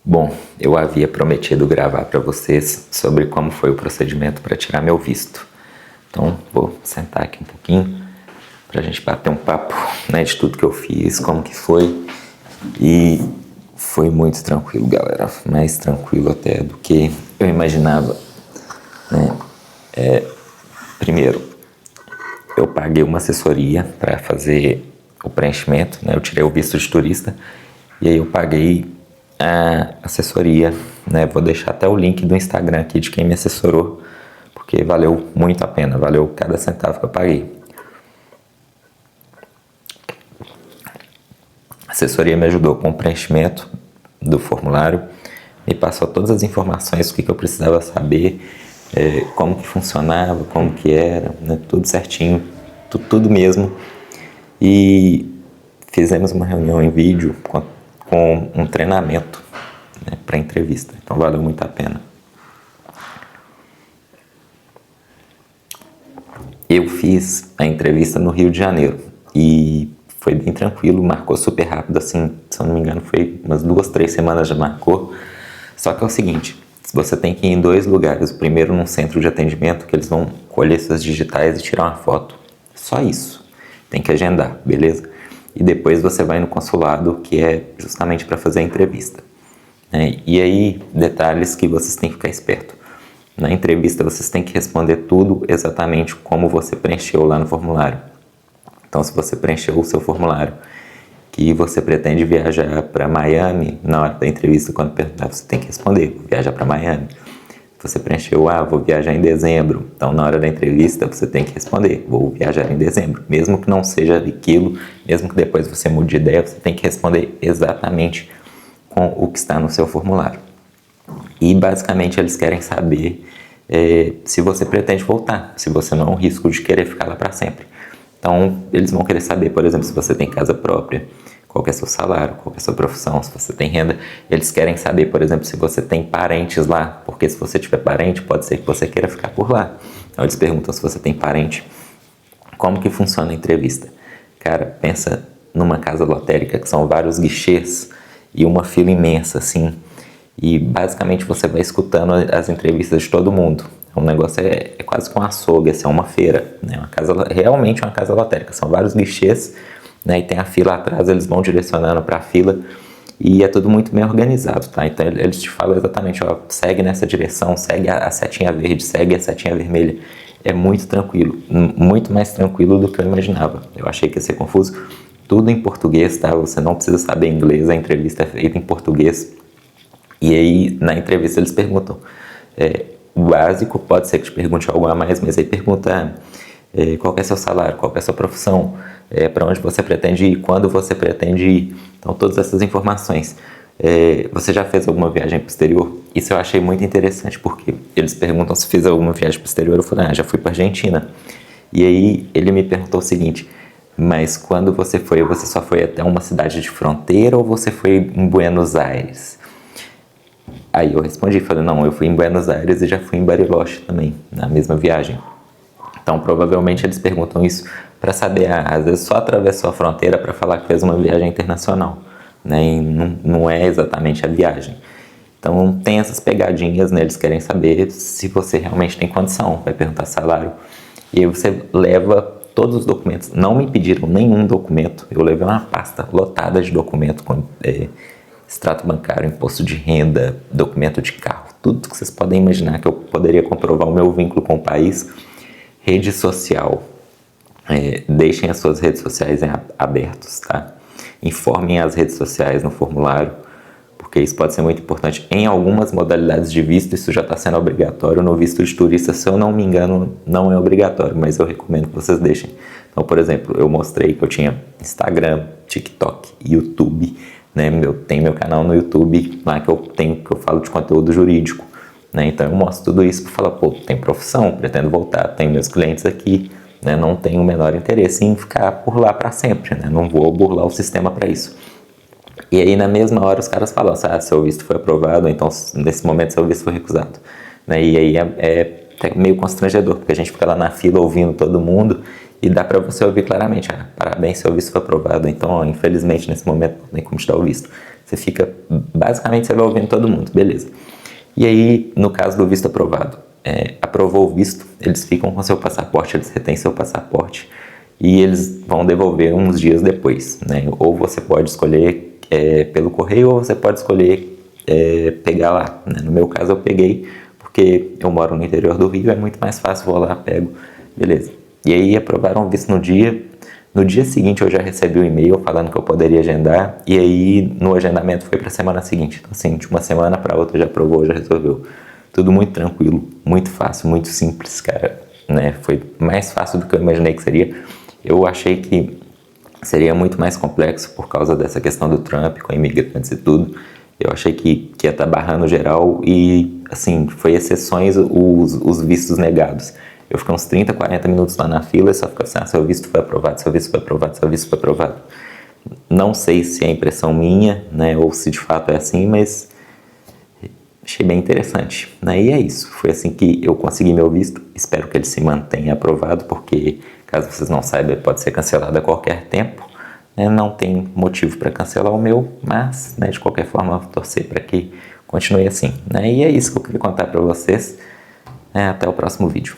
Bom, eu havia prometido gravar para vocês sobre como foi o procedimento para tirar meu visto. Então, vou sentar aqui um pouquinho para a gente bater um papo, né, de tudo que eu fiz, como que foi. E foi muito tranquilo, galera. Mais tranquilo até do que eu imaginava, né? Primeiro, eu paguei uma assessoria para fazer o preenchimento, né? Eu tirei o visto de turista e aí eu paguei a assessoria, né? Vou deixar até o link do Instagram aqui de quem me assessorou, porque valeu muito a pena, valeu cada centavo que eu paguei. A assessoria me ajudou com o preenchimento do formulário, me passou todas as informações, o que eu precisava saber, como que funcionava, como que era, né? Tudo certinho, tudo mesmo. E fizemos uma reunião em vídeo com um treinamento, né, para entrevista, então valeu muito a pena. Eu fiz a entrevista no Rio de Janeiro e foi bem tranquilo, marcou super rápido, assim, se eu não me engano foi umas 2-3 semanas já marcou. Só que é o seguinte, você tem que ir em 2 lugares, o primeiro num centro de atendimento que eles vão colher suas digitais e tirar uma foto, só isso, tem que agendar, beleza? E depois você vai no consulado, que é justamente para fazer a entrevista. E aí, detalhes que vocês têm que ficar esperto. Na entrevista, vocês têm que responder tudo exatamente como você preencheu lá no formulário. Então, se você preencheu o seu formulário que você pretende viajar para Miami, na hora da entrevista, quando perguntar, você tem que responder, vou viajar para Miami. Você preencheu, vou viajar em dezembro. Então, na hora da entrevista, você tem que responder, vou viajar em dezembro. Mesmo que não seja aquilo, mesmo que depois você mude de ideia, você tem que responder exatamente com o que está no seu formulário. E, basicamente, eles querem saber se você pretende voltar, se você não é um risco de querer ficar lá para sempre. Então, eles vão querer saber, por exemplo, se você tem casa própria, qual que é seu salário, qual que é sua profissão, se você tem renda. Eles querem saber, por exemplo, se você tem parentes lá, porque se você tiver parente, pode ser que você queira ficar por lá. Então, eles perguntam se você tem parente. Como que funciona a entrevista? Cara, pensa numa casa lotérica, que são vários guichês e uma fila imensa, assim. E, basicamente, você vai escutando as entrevistas de todo mundo. O negócio é quase que um açougue, assim, é uma feira, né? Realmente uma casa lotérica. São vários guichês, né? E tem a fila atrás, eles vão direcionando para a fila e é tudo muito bem organizado, tá? Então eles te falam exatamente, ó, segue nessa direção, segue a setinha verde, segue a setinha vermelha. É muito tranquilo, muito mais tranquilo do que eu imaginava. Eu achei que ia ser confuso. Tudo em português, tá? Você não precisa saber inglês, a entrevista é feita em português. E aí, na entrevista, eles perguntam... O básico, pode ser que te pergunte algo a mais, mas aí pergunta qual que é seu salário, qual que é sua profissão, para onde você pretende ir, quando você pretende ir. Então, todas essas informações. Você já fez alguma viagem para o exterior? Isso eu achei muito interessante, porque eles perguntam se fiz alguma viagem para o exterior. Eu falei, já fui para a Argentina. E aí, ele me perguntou o seguinte, mas quando você só foi até uma cidade de fronteira ou você foi em Buenos Aires? Aí eu respondi, falei, não, eu fui em Buenos Aires e já fui em Bariloche também, na mesma viagem. Então, provavelmente eles perguntam isso para saber, às vezes só atravessou a fronteira para falar que fez uma viagem internacional, né? E não é exatamente a viagem. Então, tem essas pegadinhas, né? Eles querem saber se você realmente tem condição, vai perguntar salário. E aí você leva todos os documentos. Não me pediram nenhum documento, eu levei uma pasta lotada de documento com... extrato bancário, imposto de renda, documento de carro, tudo que vocês podem imaginar que eu poderia comprovar o meu vínculo com o país. Rede social, deixem as suas redes sociais abertos, tá? Informem as redes sociais no formulário, porque isso pode ser muito importante. Em algumas modalidades de visto, isso já está sendo obrigatório. No visto de turista, se eu não me engano, não é obrigatório, mas eu recomendo que vocês deixem. Então, por exemplo, eu mostrei que eu tinha Instagram, TikTok, YouTube, né? Tem meu canal no YouTube lá que eu falo de conteúdo jurídico, né? Então eu mostro tudo isso para falar, tem profissão, pretendo voltar, tenho meus clientes aqui, né? Não tenho o menor interesse em ficar por lá para sempre, né? Não vou burlar o sistema para isso. E aí na mesma hora os caras falam assim, seu visto foi aprovado, então nesse momento seu visto foi recusado, né? E aí é meio constrangedor, porque a gente fica lá na fila ouvindo todo mundo e dá para você ouvir claramente, parabéns, seu visto foi aprovado, então infelizmente nesse momento não tem como te dar o visto. você fica, basicamente você vai ouvindo todo mundo, beleza. E aí, no caso do visto aprovado, aprovou o visto, eles ficam com seu passaporte, eles retêm seu passaporte e eles vão devolver uns dias depois, né? Ou você pode escolher pelo correio ou você pode escolher pegar lá, né? No meu caso eu peguei porque eu moro no interior do Rio, é muito mais fácil, vou lá, pego, beleza. E aí aprovaram o visto no dia seguinte eu já recebi um e-mail falando que eu poderia agendar, e aí no agendamento foi para a semana seguinte, então assim, de uma semana para outra já aprovou, já resolveu. Tudo muito tranquilo, muito fácil, muito simples, cara, né? Foi mais fácil do que eu imaginei que seria. Eu achei que seria muito mais complexo por causa dessa questão do Trump com imigrantes e tudo. Eu achei que ia estar barrando geral e, assim, foi exceções os vistos negados. Eu fiquei uns 30, 40 minutos lá na fila e só ficava assim, seu visto foi aprovado, seu visto foi aprovado, seu visto foi aprovado. Não sei se é impressão minha, né, ou se de fato é assim, mas achei bem interessante, né? E é isso, foi assim que eu consegui meu visto. Espero que ele se mantenha aprovado, porque caso vocês não saibam, ele pode ser cancelado a qualquer tempo, né? Não tem motivo para cancelar o meu, mas, né, de qualquer forma, eu vou torcer para que continue assim, né? E é isso que eu queria contar para vocês, né? Até o próximo vídeo.